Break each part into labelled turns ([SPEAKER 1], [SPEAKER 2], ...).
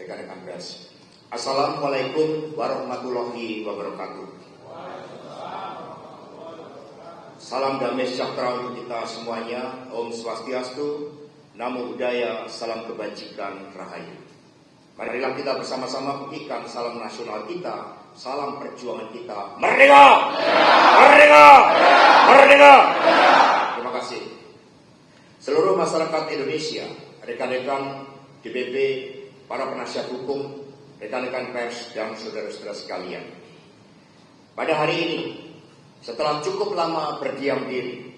[SPEAKER 1] rekan-rekan pers. Assalamualaikum warahmatullahi wabarakatuh. Salam damai sejahtera untuk kita semuanya. Om Swastiastu, Namo Buddhaya, salam kebajikan, rahayu. Marilah kita bersama-sama bunyikan salam nasional kita, salam perjuangan kita. Merdeka! Merdeka! Merdeka! Terima kasih. Seluruh masyarakat Indonesia, rekan-rekan DPP, para penasihat hukum, rekan-rekan pers, dan saudara-saudara sekalian. Pada hari ini, setelah cukup lama berdiam diri,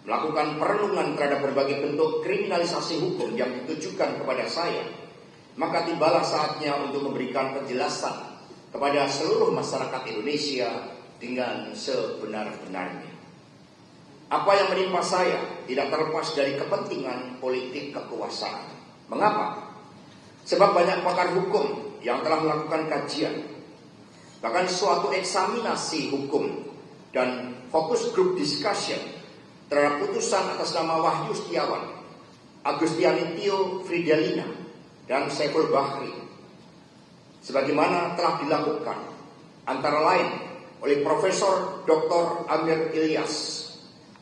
[SPEAKER 1] melakukan perenungan terhadap berbagai bentuk kriminalisasi hukum yang ditujukan kepada saya, maka tibalah saatnya untuk memberikan penjelasan kepada seluruh masyarakat Indonesia dengan sebenar-benarnya. Apa yang menimpa saya tidak terlepas dari kepentingan politik kekuasaan. Mengapa? Sebab banyak pakar hukum yang telah melakukan kajian, bahkan suatu eksaminasi hukum dan fokus group discussion terhadap putusan atas nama Wahyu Setiawan, Agustiani Tio Fridelina, dan Saiful Bahri, sebagaimana telah dilakukan antara lain oleh Profesor Dr. Amir Ilyas,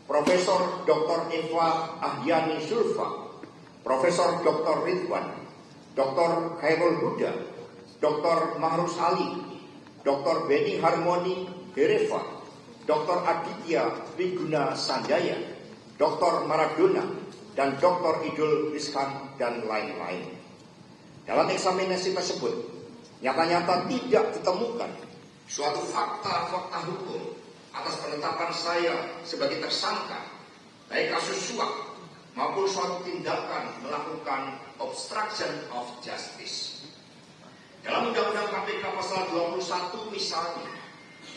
[SPEAKER 1] Profesor Dr. Eva Ahyani Zulfa, Profesor Dr. Ridwan, Dr. Khairul Huda, Dr. Mahrus Ali, Dr. Beni Harmoni Gereva, Dr. Aditya Wiguna Sandaya, Dr. Maradona, dan Dr. Idul Rizkan, dan lain-lain. Dalam eksaminasi tersebut, nyata-nyata tidak ditemukan suatu fakta-fakta hukum atas penetapan saya sebagai tersangka, baik kasus suap maupun suatu tindakan melakukan obstruction of justice. Dalam Undang-Undang KPK pasal 21 misalnya,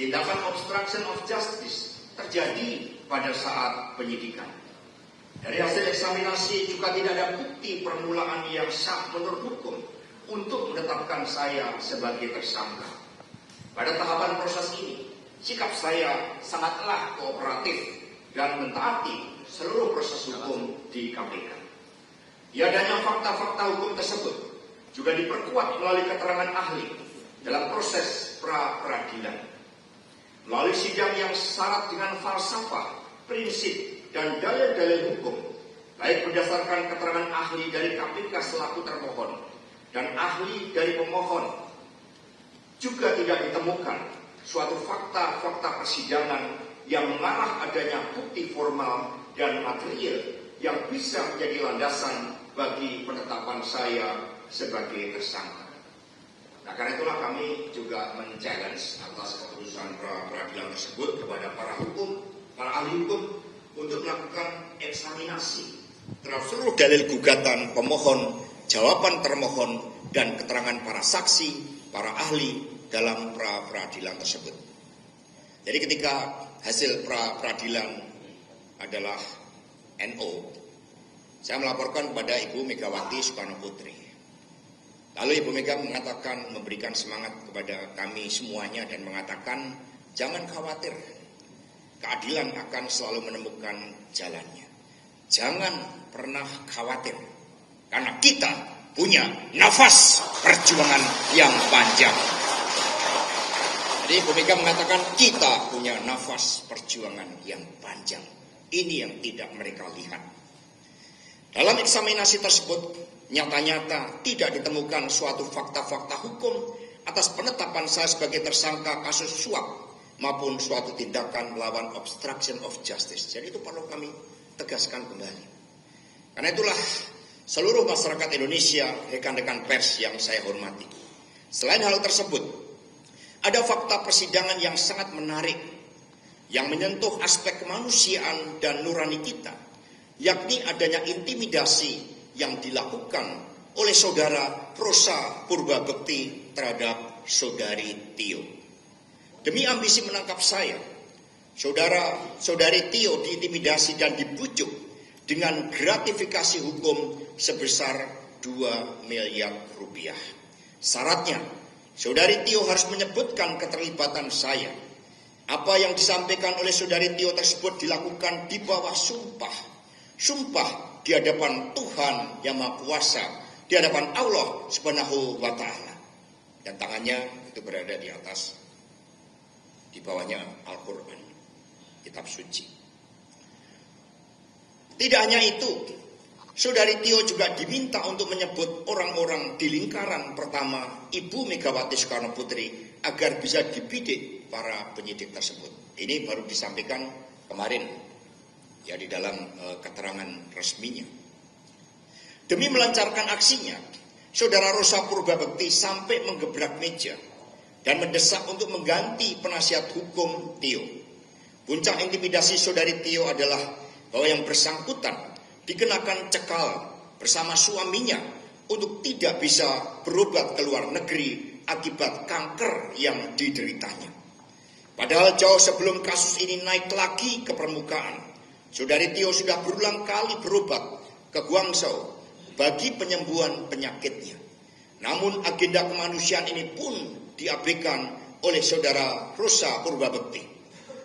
[SPEAKER 1] tindakan obstruction of justice terjadi pada saat penyidikan. Dari hasil eksaminasi juga tidak ada bukti permulaan yang sah menurut hukum untuk menetapkan saya sebagai tersangka. Pada tahapan proses ini, sikap saya sangatlah kooperatif dan mentaati seluruh proses hukum di KPK. Tiadanya fakta-fakta hukum tersebut juga diperkuat melalui keterangan ahli dalam proses pra-peradilan. Melalui sidang yang syarat dengan falsafah, prinsip, dan dalil-dalil hukum, baik berdasarkan keterangan ahli dari KPK selaku termohon dan ahli dari pemohon, juga tidak ditemukan suatu fakta-fakta persidangan yang mengarah adanya bukti formal dan material yang bisa menjadi landasan bagi penetapan saya sebagai tersangka. Nah, karena itulah kami juga men-challenge atas keputusan pra-peradilan tersebut kepada para ahli hukum untuk melakukan eksaminasi terhadap seluruh dalil gugatan pemohon, jawaban termohon, dan keterangan para saksi, para ahli dalam pra-peradilan tersebut. Jadi ketika hasil pra-peradilan adalah NO, saya melaporkan kepada Ibu Megawati Soekarno Putri. Lalu Ibu Mega mengatakan, memberikan semangat kepada kami semuanya dan mengatakan, jangan khawatir, keadilan akan selalu menemukan jalannya. Jangan pernah khawatir, karena kita punya nafas perjuangan yang panjang. Jadi Ibu Mega mengatakan kita punya nafas perjuangan yang panjang. Ini yang tidak mereka lihat. Dalam eksaminasi tersebut, nyata-nyata tidak ditemukan suatu fakta-fakta hukum atas penetapan saya sebagai tersangka kasus suap maupun suatu tindakan melawan obstruction of justice. Jadi itu perlu kami tegaskan kembali. Karena itulah seluruh masyarakat Indonesia, rekan-rekan pers yang saya hormati. Selain hal tersebut, ada fakta persidangan yang sangat menarik yang menyentuh aspek kemanusiaan dan nurani kita, yakni adanya intimidasi yang dilakukan oleh saudara Rosa Purbabekti terhadap saudari Tio. Demi ambisi menangkap saya, saudari Tio diintimidasi dan dibujuk dengan gratifikasi hukum sebesar 2 miliar rupiah. Syaratnya, saudari Tio harus menyebutkan keterlibatan saya. Apa yang disampaikan oleh saudari Tio tersebut dilakukan di bawah sumpah. Sumpah di hadapan Tuhan Yang Maha Kuasa, di hadapan Allah Subhanahu wa Ta'ala. Dan tangannya itu berada di atas, di bawahnya Al-Quran, kitab suci. Tidak hanya itu, Saudari Tio juga diminta untuk menyebut orang-orang di lingkaran pertama Ibu Megawati Soekarno Putri agar bisa dibidik para penyidik tersebut. Ini baru disampaikan kemarin ya di dalam keterangan resminya. Demi melancarkan aksinya, Saudara Rosa Purbabekti sampai menggebrak meja dan mendesak untuk mengganti penasihat hukum Tio. Puncak intimidasi Saudari Tio adalah bahwa yang bersangkutan dikenakan cekal bersama suaminya untuk tidak bisa berobat ke luar negeri akibat kanker yang dideritanya. Padahal jauh sebelum kasus ini naik lagi ke permukaan, Saudari Tio sudah berulang kali berobat ke Guangzhou bagi penyembuhan penyakitnya. Namun agenda kemanusiaan ini pun diabaikan oleh Saudara Rosa Purbabekti.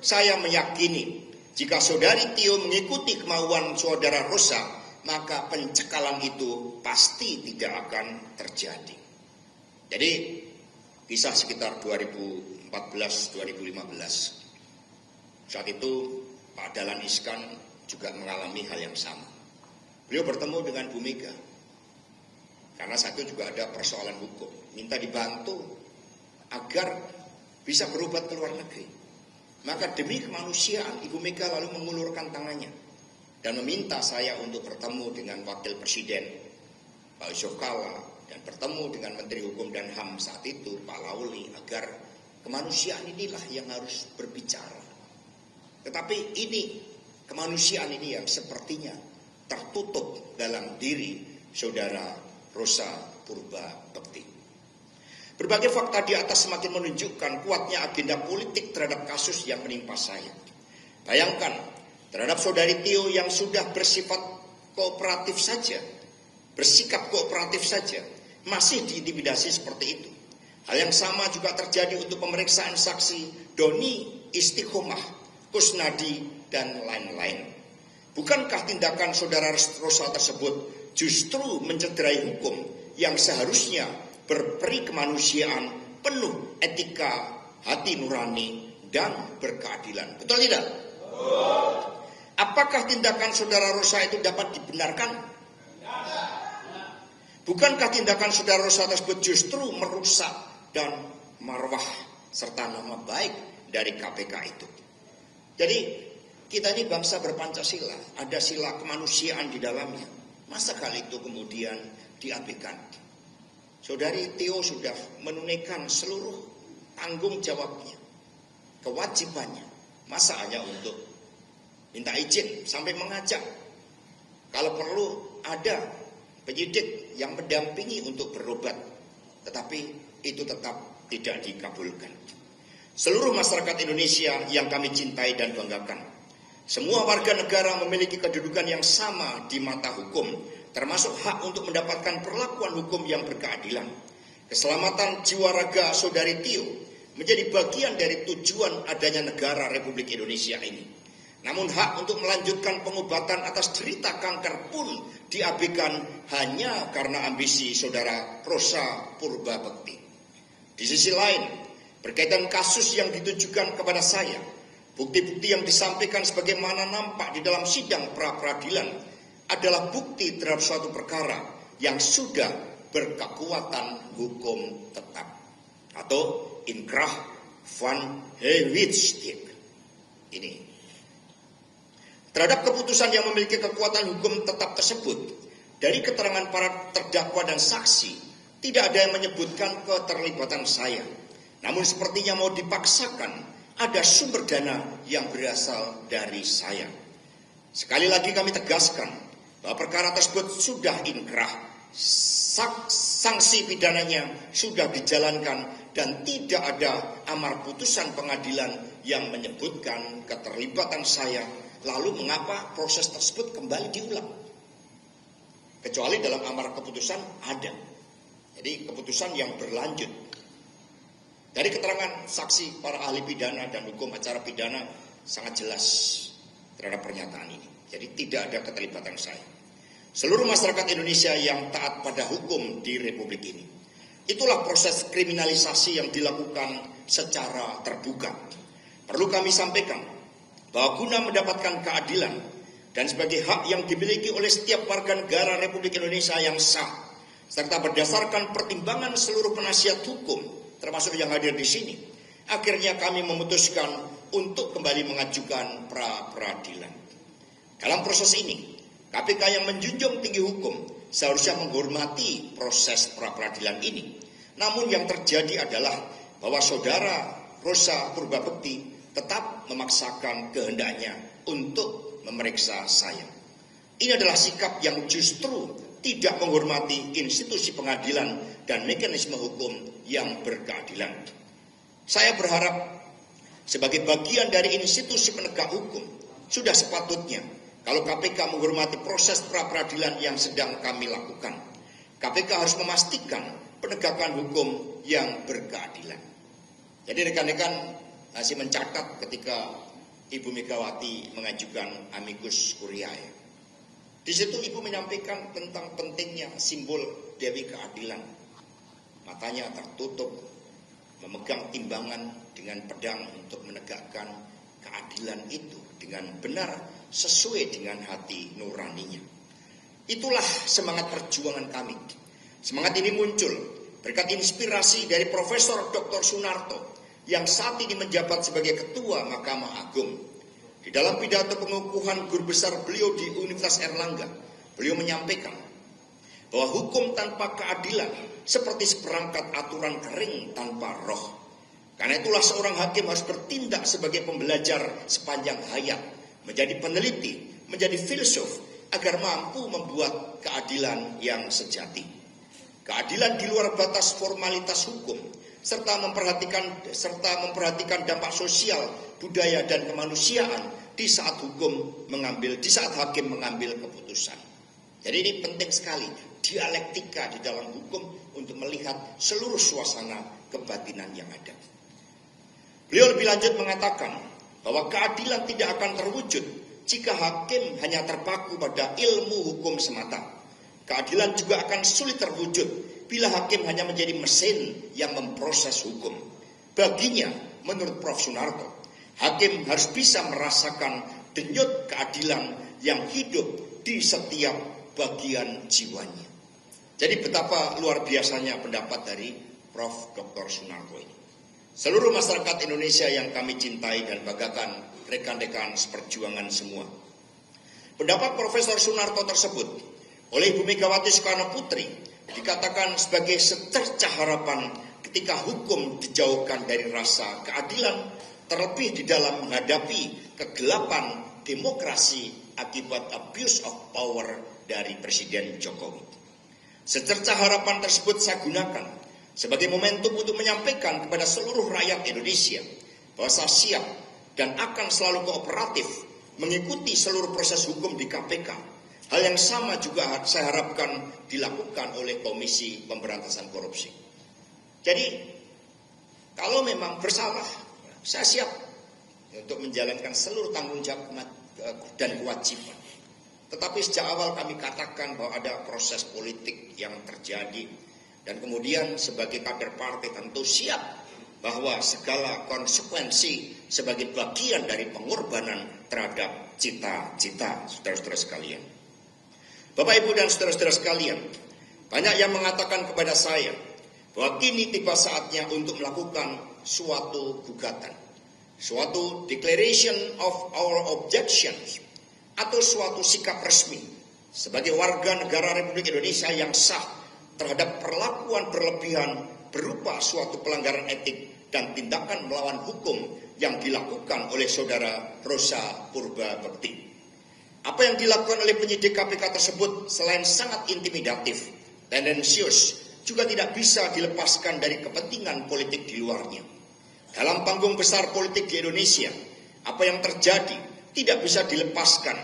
[SPEAKER 1] Saya meyakini jika Saudari Tio mengikuti kemauan Saudara Rosa, maka pencekalan itu pasti tidak akan terjadi. Jadi kisah sekitar 2014-2015. Saat itu Pak Dahlan Iskan juga mengalami hal yang sama. Beliau bertemu dengan Bu Mega. Karena satu juga ada persoalan hukum. Minta dibantu agar bisa berobat ke luar negeri. Maka demi kemanusiaan, Ibu Mega lalu mengulurkan tangannya dan meminta saya untuk bertemu dengan Wakil Presiden Pak Yusuf Kalla dan bertemu dengan Menteri Hukum dan HAM saat itu Pak Lauli agar kemanusiaan inilah yang harus berbicara. Tetapi ini kemanusiaan ini yang sepertinya tertutup dalam diri Saudara Rosa Purbabekti. Berbagai fakta di atas semakin menunjukkan kuatnya agenda politik terhadap kasus yang menimpa saya. Bayangkan, terhadap Saudari Tio yang sudah bersifat kooperatif saja, bersikap kooperatif saja, masih diintimidasi seperti itu. Hal yang sama juga terjadi untuk pemeriksaan saksi Doni Istiqomah, Kusnadi, dan lain-lain. Bukankah tindakan Saudara Rosa tersebut justru mencederai hukum yang seharusnya berperi kemanusiaan, penuh etika, hati nurani, dan berkeadilan? Betul tidak? Apakah tindakan Saudara Rosa itu dapat dibenarkan? Bukankah tindakan Saudara Rosa tersebut justru merusak dan marwah serta nama baik dari KPK itu? Jadi kita ini bangsa berpancasila, ada sila kemanusiaan di dalamnya. Masa kali itu kemudian diabaikan? Saudari Tio sudah menunaikan seluruh tanggung jawabnya, kewajibannya. Masa hanya untuk minta izin sampai mengajak. Kalau perlu ada penyidik yang mendampingi untuk berobat. Tetapi itu tetap tidak dikabulkan. Seluruh masyarakat Indonesia yang kami cintai dan banggakan, semua warga negara memiliki kedudukan yang sama di mata hukum, termasuk hak untuk mendapatkan perlakuan hukum yang berkeadilan. Keselamatan jiwa raga Saudari Tio menjadi bagian dari tujuan adanya negara Republik Indonesia ini. Namun hak untuk melanjutkan pengobatan atas derita kanker pun diabaikan hanya karena ambisi Saudara Rosa Purbabekti. Di sisi lain, berkaitan kasus yang ditujukan kepada saya, bukti-bukti yang disampaikan sebagaimana nampak di dalam sidang pra-peradilan adalah bukti terhadap suatu perkara yang sudah berkekuatan hukum tetap atau inkrah van Heiwitsdijk. Ini terhadap keputusan yang memiliki kekuatan hukum tetap tersebut, dari keterangan para terdakwa dan saksi tidak ada yang menyebutkan keterlibatan saya. Namun sepertinya mau dipaksakan ada sumber dana yang berasal dari saya. Sekali lagi kami tegaskan bahwa perkara tersebut sudah inkrah, sanksi pidananya sudah dijalankan dan tidak ada amar putusan pengadilan yang menyebutkan keterlibatan saya. Lalu mengapa proses tersebut kembali diulang? Kecuali dalam amar keputusan ada. Jadi keputusan yang berlanjut. Dari keterangan saksi para ahli pidana dan hukum acara pidana sangat jelas terhadap pernyataan ini. Jadi tidak ada keterlibatan saya. seluruh masyarakat Indonesia yang taat pada hukum di Republik ini. Itulah proses kriminalisasi yang dilakukan secara terbuka. Perlu kami sampaikan bahwa guna mendapatkan keadilan dan sebagai hak yang dimiliki oleh setiap warga negara Republik Indonesia yang sah, serta berdasarkan pertimbangan seluruh penasihat hukum, termasuk yang hadir di sini, akhirnya kami memutuskan untuk kembali mengajukan pra-peradilan. Dalam proses ini, KPK yang menjunjung tinggi hukum seharusnya menghormati proses pra-peradilan ini. Namun yang terjadi adalah bahwa saudara Rosa Purbabekti tetap memaksakan kehendaknya untuk memeriksa saya. Ini adalah sikap yang justru tidak menghormati institusi pengadilan dan mekanisme hukum yang berkeadilan. Saya berharap sebagai bagian dari institusi penegak hukum, sudah sepatutnya kalau KPK menghormati proses pra-peradilan yang sedang kami lakukan. KPK harus memastikan penegakan hukum yang berkeadilan. Jadi rekan-rekan masih mencatat ketika Ibu Megawati mengajukan amicus curiae. Di situ Ibu menyampaikan tentang pentingnya simbol Dewi Keadilan. Matanya tertutup, memegang timbangan dengan pedang untuk menegakkan keadilan itu dengan benar sesuai dengan hati nuraninya. Itulah semangat perjuangan kami. Semangat ini muncul berkat inspirasi dari Profesor Dr. Sunarto yang saat ini menjabat sebagai Ketua Mahkamah Agung. Di dalam pidato pengukuhan guru besar beliau di Universitas Airlangga, beliau menyampaikan bahwa hukum tanpa keadilan seperti seperangkat aturan kering tanpa roh. Karena itulah seorang hakim harus bertindak sebagai pembelajar sepanjang hayat, menjadi peneliti, menjadi filsuf, agar mampu membuat keadilan yang sejati. Keadilan di luar batas formalitas hukum, serta memperhatikan dampak sosial, budaya dan kemanusiaan di saat hakim mengambil keputusan. Jadi ini penting sekali dialektika di dalam hukum untuk melihat seluruh suasana kebatinan yang ada. Beliau lebih lanjut mengatakan bahwa keadilan tidak akan terwujud jika hakim hanya terpaku pada ilmu hukum semata. Keadilan juga akan sulit terwujud bila hakim hanya menjadi mesin yang memproses hukum. Baginya, menurut Prof. Sunarto, hakim harus bisa merasakan denyut keadilan yang hidup di setiap bagian jiwanya. Jadi betapa luar biasanya pendapat dari Prof. Dr. Sunarto ini. Seluruh masyarakat Indonesia yang kami cintai dan banggakan, rekan-rekan seperjuangan semua. Pendapat Profesor Sunarto tersebut oleh Ibu Megawati Soekarno Putri dikatakan sebagai secercah harapan ketika hukum dijauhkan dari rasa keadilan, terlebih di dalam menghadapi kegelapan demokrasi akibat abuse of power dari Presiden Jokowi. Secercah harapan tersebut saya gunakan sebagai momentum untuk menyampaikan kepada seluruh rakyat Indonesia bahwa saya siap dan akan selalu kooperatif mengikuti seluruh proses hukum di KPK. Hal yang sama juga saya harapkan dilakukan oleh Komisi Pemberantasan Korupsi. Jadi, kalau memang bersalah, saya siap untuk menjalankan seluruh tanggung jawab dan kewajiban. Tetapi sejak awal kami katakan bahwa ada proses politik yang terjadi, dan kemudian sebagai kader partai tentu siap bahwa segala konsekuensi sebagai bagian dari pengorbanan terhadap cita-cita saudara-saudara sekalian. Bapak, Ibu, dan saudara-saudara sekalian, banyak yang mengatakan kepada saya bahwa kini tiba saatnya untuk melakukan suatu gugatan, suatu declaration of our objections, atau suatu sikap resmi sebagai warga negara Republik Indonesia yang sah terhadap perlakuan berlebihan berupa suatu pelanggaran etik dan tindakan melawan hukum yang dilakukan oleh saudara Rosa Purbabekti. Apa yang dilakukan oleh penyidik KPK tersebut selain sangat intimidatif, tendensius, juga tidak bisa dilepaskan dari kepentingan politik di luarnya. Dalam panggung besar politik di Indonesia, apa yang terjadi tidak bisa dilepaskan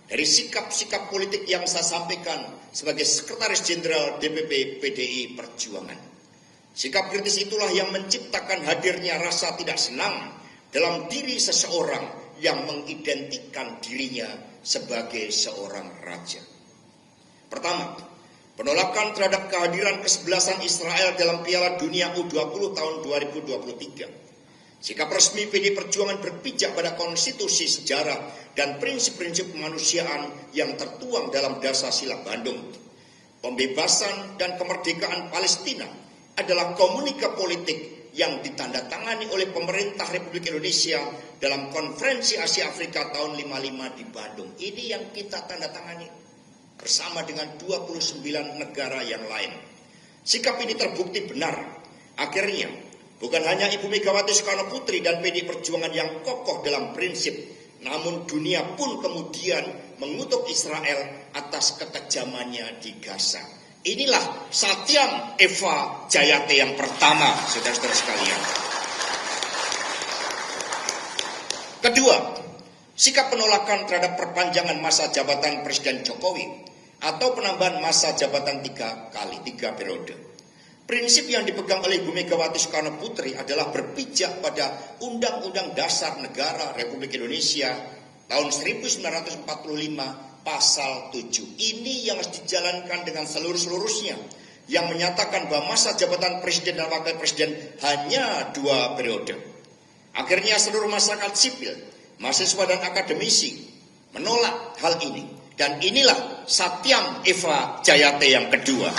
[SPEAKER 1] dari sikap-sikap politik yang saya sampaikan sebagai Sekretaris Jenderal DPP PDI Perjuangan. Sikap kritis itulah yang menciptakan hadirnya rasa tidak senang dalam diri seseorang yang mengidentikan dirinya sebagai seorang raja. Pertama, penolakan terhadap kehadiran kesebelasan Israel dalam Piala Dunia U20 tahun 2023. Sikap resmi PD Perjuangan berpijak pada konstitusi, sejarah, dan prinsip-prinsip kemanusiaan yang tertuang dalam Dasar-Sila Bandung. Pembebasan dan kemerdekaan Palestina adalah komunika politik yang ditandatangani oleh pemerintah Republik Indonesia dalam Konferensi Asia Afrika tahun 55 di Bandung. Ini yang kita tandatangani bersama dengan 29 negara yang lain. Sikap ini terbukti benar. Akhirnya, bukan hanya Ibu Megawati Soekarno Putri dan PD Perjuangan yang kokoh dalam prinsip, namun dunia pun kemudian mengutuk Israel atas kekejamannya di Gaza. Inilah Satyam Eva Jayate yang pertama, saudara-saudara sekalian. Kedua, sikap penolakan terhadap perpanjangan masa jabatan Presiden Jokowi atau penambahan masa jabatan 3 periode. Prinsip yang dipegang oleh Ibu Megawati Soekarno Putri adalah berpijak pada Undang-Undang Dasar Negara Republik Indonesia tahun 1945 pasal 7. Ini yang harus dijalankan dengan seluruh-seluruhnya, yang menyatakan bahwa masa jabatan Presiden dan Wakil Presiden hanya 2 periode. Akhirnya seluruh masyarakat sipil, mahasiswa dan akademisi menolak hal ini. Dan inilah Satyam Eva Jayate yang kedua.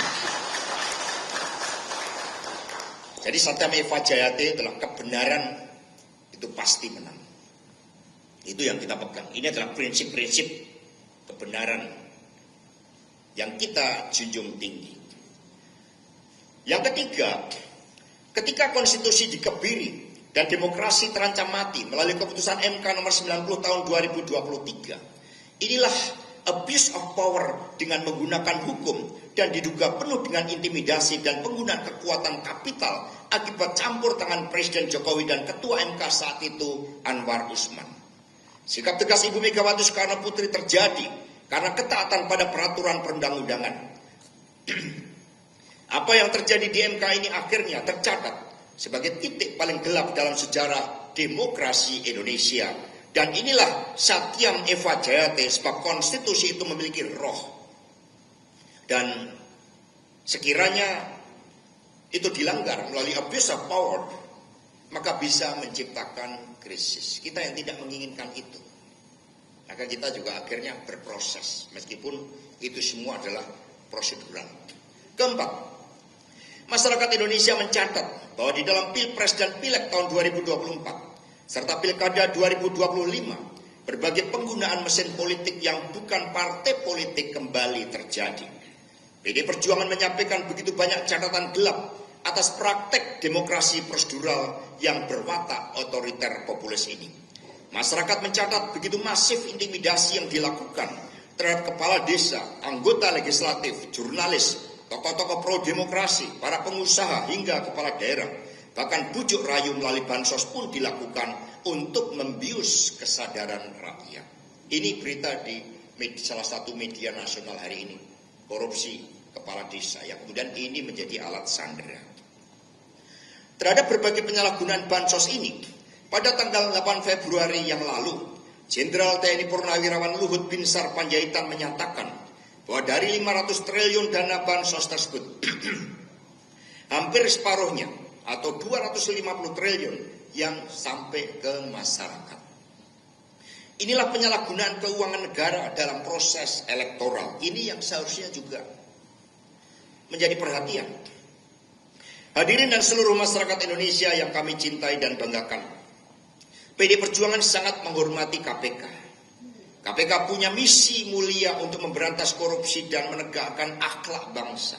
[SPEAKER 1] Jadi Satyam Eva Jayate adalah kebenaran itu pasti menang. Itu yang kita pegang. Ini adalah prinsip-prinsip kebenaran yang kita junjung tinggi. Yang ketiga, ketika konstitusi dikebiri dan demokrasi terancam mati melalui keputusan MK nomor 90 tahun 2023, inilah abuse of power dengan menggunakan hukum dan diduga penuh dengan intimidasi dan penggunaan kekuatan kapital akibat campur tangan Presiden Jokowi dan Ketua MK saat itu Anwar Usman. Sikap tegas Ibu Megawati Soekarno Putri terjadi karena ketaatan pada peraturan perundang-undangan. Apa yang terjadi di MK ini akhirnya tercatat sebagai titik paling gelap dalam sejarah demokrasi Indonesia. Dan inilah Satyam Eva Jayate, sebab konstitusi itu memiliki roh. Dan sekiranya itu dilanggar melalui abuse of power, maka bisa menciptakan krisis. Kita yang tidak menginginkan itu, maka kita juga akhirnya berproses, meskipun itu semua adalah prosedural. Keempat, masyarakat Indonesia mencatat bahwa di dalam Pilpres dan Pileg tahun 2024 serta Pilkada 2025, berbagai penggunaan mesin politik yang bukan partai politik kembali terjadi. PD Perjuangan menyampaikan begitu banyak catatan gelap atas praktek demokrasi prosedural yang berwatak otoriter populis ini. Masyarakat mencatat begitu masif intimidasi yang dilakukan terhadap kepala desa, anggota legislatif, jurnalis, tokoh-tokoh pro-demokrasi, para pengusaha hingga kepala daerah. Bahkan bujuk rayu melalui bansos pun dilakukan untuk membius kesadaran rakyat. Ini berita di salah satu media nasional hari ini. Korupsi kepala desa yang kemudian ini menjadi alat sandera. Terhadap berbagai penyalahgunaan bansos ini, pada tanggal 8 Februari yang lalu, Jenderal TNI Purnawirawan Luhut Binsar Panjaitan menyatakan bahwa dari 500 triliun dana bansos tersebut, hampir separuhnya atau 250 triliun yang sampai ke masyarakat. Inilah penyalahgunaan keuangan negara dalam proses elektoral. Ini yang seharusnya juga menjadi perhatian. Hadirin dan seluruh masyarakat Indonesia yang kami cintai dan banggakan, PD Perjuangan sangat menghormati KPK. KPK punya misi mulia untuk memberantas korupsi dan menegakkan akhlak bangsa.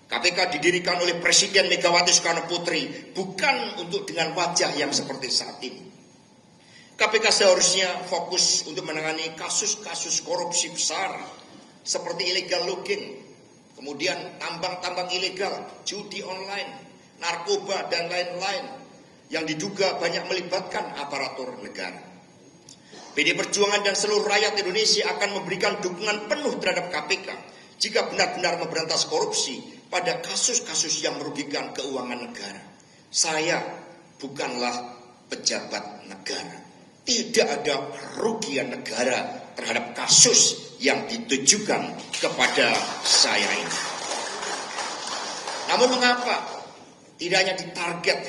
[SPEAKER 1] KPK didirikan oleh Presiden Megawati Soekarno Putri bukan untuk dengan wajah yang seperti saat ini. KPK seharusnya fokus untuk menangani kasus-kasus korupsi besar seperti illegal logging, kemudian tambang-tambang ilegal, judi online, narkoba dan lain-lain yang diduga banyak melibatkan aparatur negara. PD Perjuangan dan seluruh rakyat Indonesia akan memberikan dukungan penuh terhadap KPK jika benar-benar memberantas korupsi pada kasus-kasus yang merugikan keuangan negara. Saya bukanlah pejabat negara. Tidak ada kerugian negara terhadap kasus yang ditujukan kepada saya ini. Namun mengapa tidak hanya ditarget,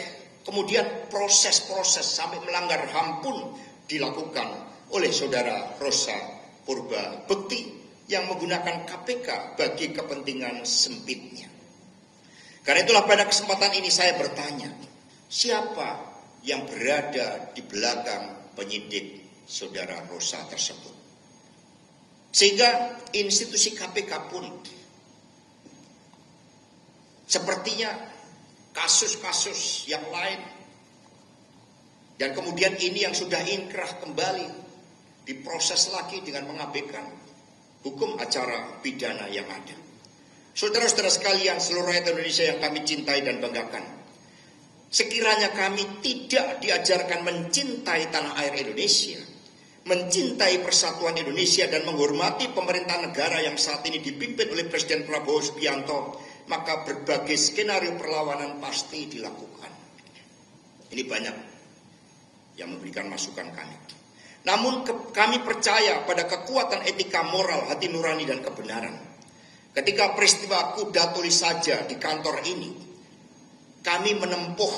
[SPEAKER 1] kemudian proses-proses sampai melanggar HAM pun dilakukan oleh saudara Rosa Purba Bekti yang menggunakan KPK bagi kepentingan sempitnya. Karena itulah pada kesempatan ini saya bertanya, siapa yang berada di belakang penyidik saudara Rosa tersebut? Sehingga institusi KPK pun sepertinya kasus-kasus yang lain, dan kemudian ini yang sudah inkrah kembali diproses lagi dengan mengabaikan hukum acara pidana yang ada. Saudara-saudara sekalian, seluruh rakyat Indonesia yang kami cintai dan banggakan, sekiranya kami tidak diajarkan mencintai tanah air Indonesia, mencintai persatuan Indonesia, dan menghormati pemerintah negara yang saat ini dipimpin oleh Presiden Prabowo Subianto, maka berbagai skenario perlawanan pasti dilakukan. Ini banyak yang memberikan masukan kami. Namun kami percaya pada kekuatan etika moral, hati nurani, dan kebenaran. Ketika peristiwa kuda tulis saja di kantor ini, kami menempuh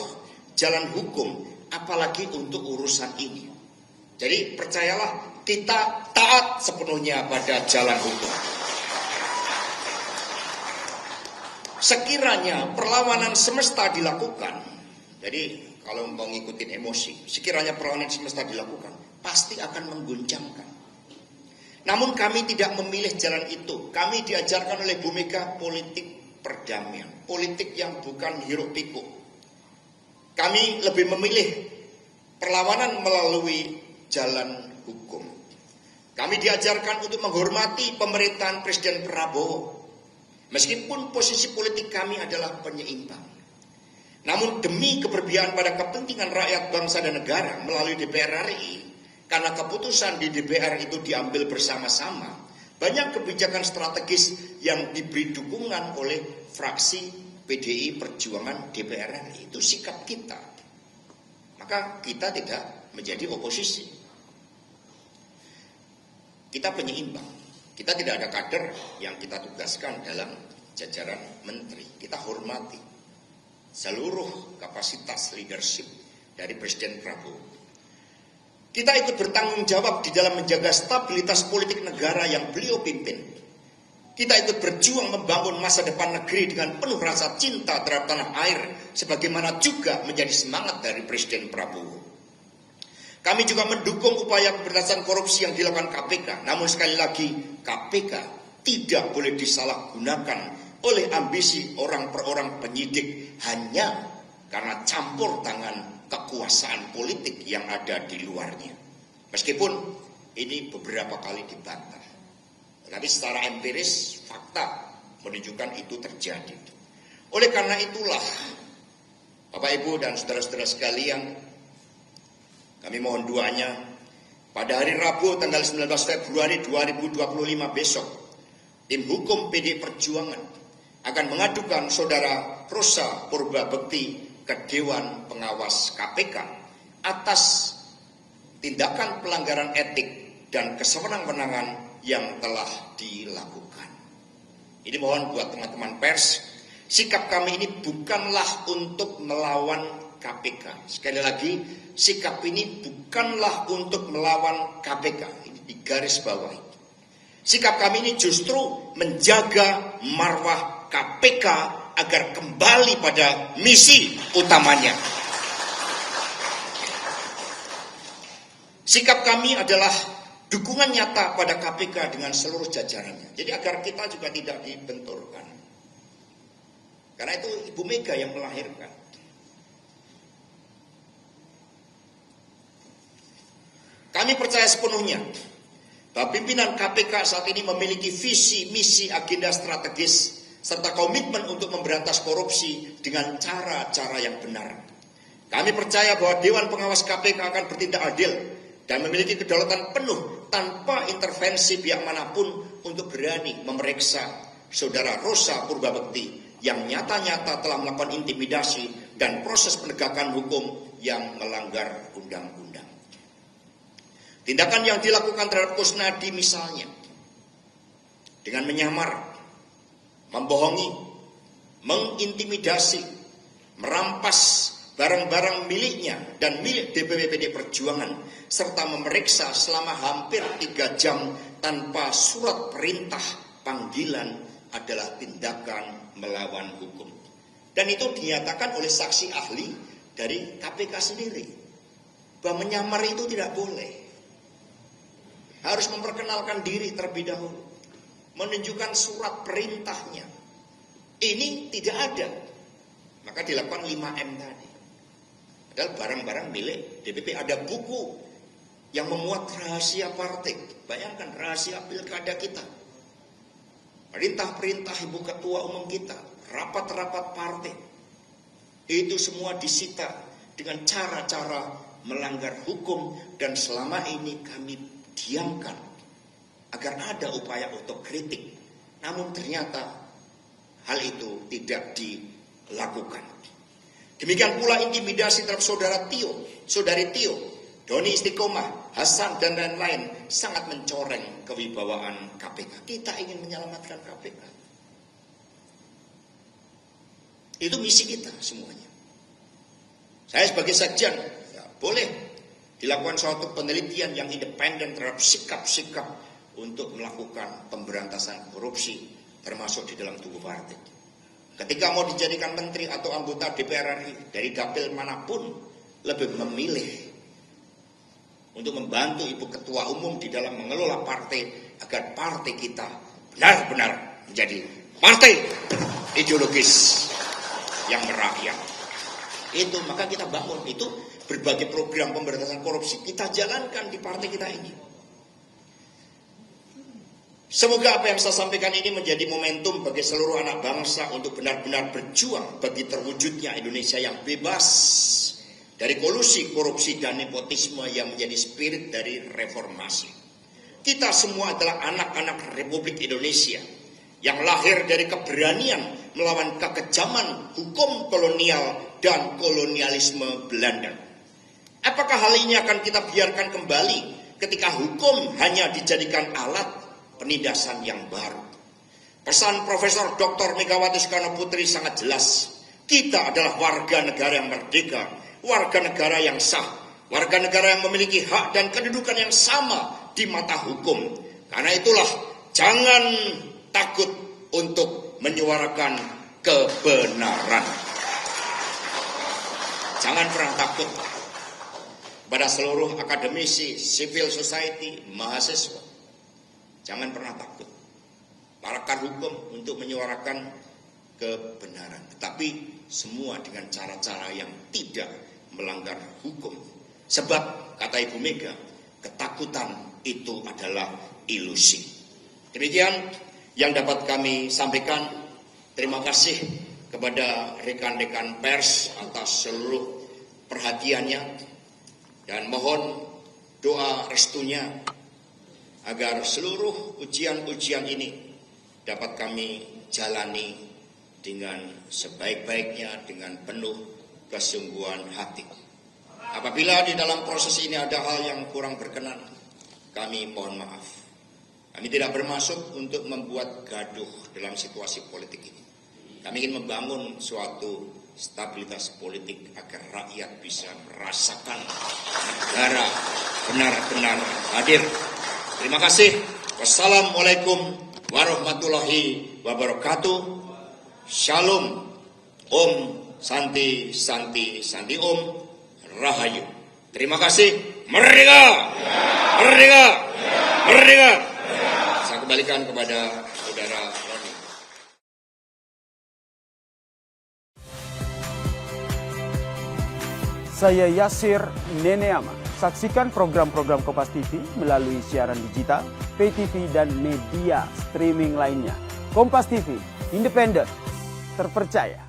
[SPEAKER 1] jalan hukum, apalagi untuk urusan ini. Jadi percayalah, kita taat sepenuhnya pada jalan hukum. Sekiranya perlawanan semesta dilakukan, jadi kalau mau ngikutin emosi, sekiranya perlawanan semesta dilakukan, pasti akan mengguncangkan. Namun kami tidak memilih jalan itu. Kami diajarkan oleh Bu Mega politik perdamaian, politik yang bukan hiruk pikuk. Kami lebih memilih perlawanan melalui jalan hukum. Kami diajarkan untuk menghormati pemerintahan Presiden Prabowo, meskipun posisi politik kami adalah penyeimbang. Namun demi keberpihakan pada kepentingan rakyat, bangsa, dan negara melalui DPR RI, karena keputusan di DPR itu diambil bersama-sama, banyak kebijakan strategis yang diberi dukungan oleh fraksi PDI Perjuangan DPR RI. Itu sikap kita. Maka kita tidak menjadi oposisi. Kita penyeimbang. Kita tidak ada kader yang kita tugaskan dalam jajaran menteri. Kita hormati seluruh kapasitas leadership dari Presiden Prabowo. Kita ikut bertanggung jawab di dalam menjaga stabilitas politik negara yang beliau pimpin. Kita ikut berjuang membangun masa depan negeri dengan penuh rasa cinta terhadap tanah air, sebagaimana juga menjadi semangat dari Presiden Prabowo. Kami juga mendukung upaya pemberantasan korupsi yang dilakukan KPK. Namun sekali lagi, KPK tidak boleh disalahgunakan oleh ambisi orang per orang penyidik hanya karena campur tangan kekuasaan politik yang ada di luarnya. Meskipun ini beberapa kali dibantah, tapi secara empiris fakta menunjukkan itu terjadi. Oleh karena itulah, Bapak Ibu dan saudara-saudara sekalian, kami mohon doanya pada hari Rabu tanggal 19 Februari 2025 besok, tim hukum PD Perjuangan akan mengadukan saudara Rosa Purba Bekti ke Dewan Pengawas KPK atas tindakan pelanggaran etik dan kesewenang-wenangan yang telah dilakukan. Ini mohon buat teman-teman pers, sikap kami ini bukanlah untuk melawan KPK. Sekali lagi, sikap ini bukanlah untuk melawan KPK. Ini di garis bawah. Sikap kami ini justru menjaga marwah KPK agar kembali pada misi utamanya. Sikap kami adalah dukungan nyata pada KPK dengan seluruh jajarannya. Jadi agar kita juga tidak dibenturkan. Karena itu Ibu Mega yang melahirkan. Kami percaya sepenuhnya bahwa pimpinan KPK saat ini memiliki visi, misi, agenda strategis, serta komitmen untuk memberantas korupsi dengan cara-cara yang benar. Kami percaya bahwa Dewan Pengawas KPK akan bertindak adil dan memiliki kedaulatan penuh tanpa intervensi pihak manapun untuk berani memeriksa saudara Rosa Purba Bekti yang nyata-nyata telah melakukan intimidasi dan proses penegakan hukum yang melanggar undang-undang. Tindakan yang dilakukan terhadap Kusnadi misalnya, dengan menyamar, membohongi, mengintimidasi, merampas barang-barang miliknya dan milik DPW PD Perjuangan, serta memeriksa selama hampir 3 jam tanpa surat perintah panggilan adalah tindakan melawan hukum. Dan itu dinyatakan oleh saksi ahli dari KPK sendiri, bahwa menyamar itu tidak boleh. Harus memperkenalkan diri terlebih dahulu, menunjukkan surat perintahnya. Ini tidak ada, maka dilakukan 5M tadi. Padahal barang-barang milik DPP, ada buku yang memuat rahasia partai. Bayangkan rahasia pilkada kita, perintah-perintah ibu ketua umum kita, rapat-rapat partai, itu semua disita dengan cara-cara melanggar hukum, dan selama ini kami diamkan agar ada upaya otokritik. Namun ternyata hal itu tidak dilakukan. Demikian pula intimidasi terhadap saudari Tio, Doni Istiqomah, Hasan dan lain-lain, sangat mencoreng kewibawaan KPK. Kita ingin menyelamatkan KPK. Itu misi kita semuanya. Saya sebagai sekjen, ya, boleh dilakukan suatu penelitian yang independen terhadap sikap-sikap untuk melakukan pemberantasan korupsi, termasuk di dalam tubuh partai. Ketika mau dijadikan menteri atau anggota DPR RI dari dapil manapun, lebih memilih untuk membantu ibu ketua umum di dalam mengelola partai, agar partai kita benar-benar menjadi partai ideologis yang merakyat. Itu maka kita bangun itu, berbagai program pemberantasan korupsi kita jalankan di partai kita ini. Semoga apa yang saya sampaikan ini menjadi momentum bagi seluruh anak bangsa untuk benar-benar berjuang bagi terwujudnya Indonesia yang bebas dari kolusi, korupsi, dan nepotisme yang menjadi spirit dari reformasi. Kita semua adalah anak-anak Republik Indonesia yang lahir dari keberanian melawan kekejaman hukum kolonial dan kolonialisme Belanda. Apakah hal ini akan kita biarkan kembali ketika hukum hanya dijadikan alat penindasan yang baru? Pesan Profesor Dr. Megawati Soekarno Putri sangat jelas. Kita adalah warga negara yang merdeka, warga negara yang sah, warga negara yang memiliki hak dan kedudukan yang sama di mata hukum. Karena itulah jangan takut untuk menyuarakan kebenaran. Jangan pernah takut. Pada seluruh akademisi, civil society, mahasiswa, jangan pernah takut. Pakar hukum untuk menyuarakan kebenaran, tetapi semua dengan cara-cara yang tidak melanggar hukum. Sebab kata Ibu Mega, ketakutan itu adalah ilusi. Demikian yang dapat kami sampaikan. Terima kasih kepada rekan-rekan pers atas seluruh perhatiannya, dan mohon doa restunya agar seluruh ujian-ujian ini dapat kami jalani dengan sebaik-baiknya, dengan penuh kesungguhan hati. Apabila di dalam proses ini ada hal yang kurang berkenan, kami mohon maaf. Kami tidak bermaksud untuk membuat gaduh dalam situasi politik ini. Kami ingin membangun suatu stabilitas politik agar rakyat bisa merasakan negara benar-benar hadir. Terima kasih. Wassalamualaikum warahmatullahi wabarakatuh. Shalom. Om Santi Santi Santi Om Rahayu. Terima kasih. Merdeka! Merdeka! Merdeka! Saya kembalikan kepada saudara Roni.
[SPEAKER 2] Saya Yasir Neneama. Saksikan program-program Kompas TV melalui siaran digital, pay TV, dan media streaming lainnya. Kompas TV, independen, terpercaya.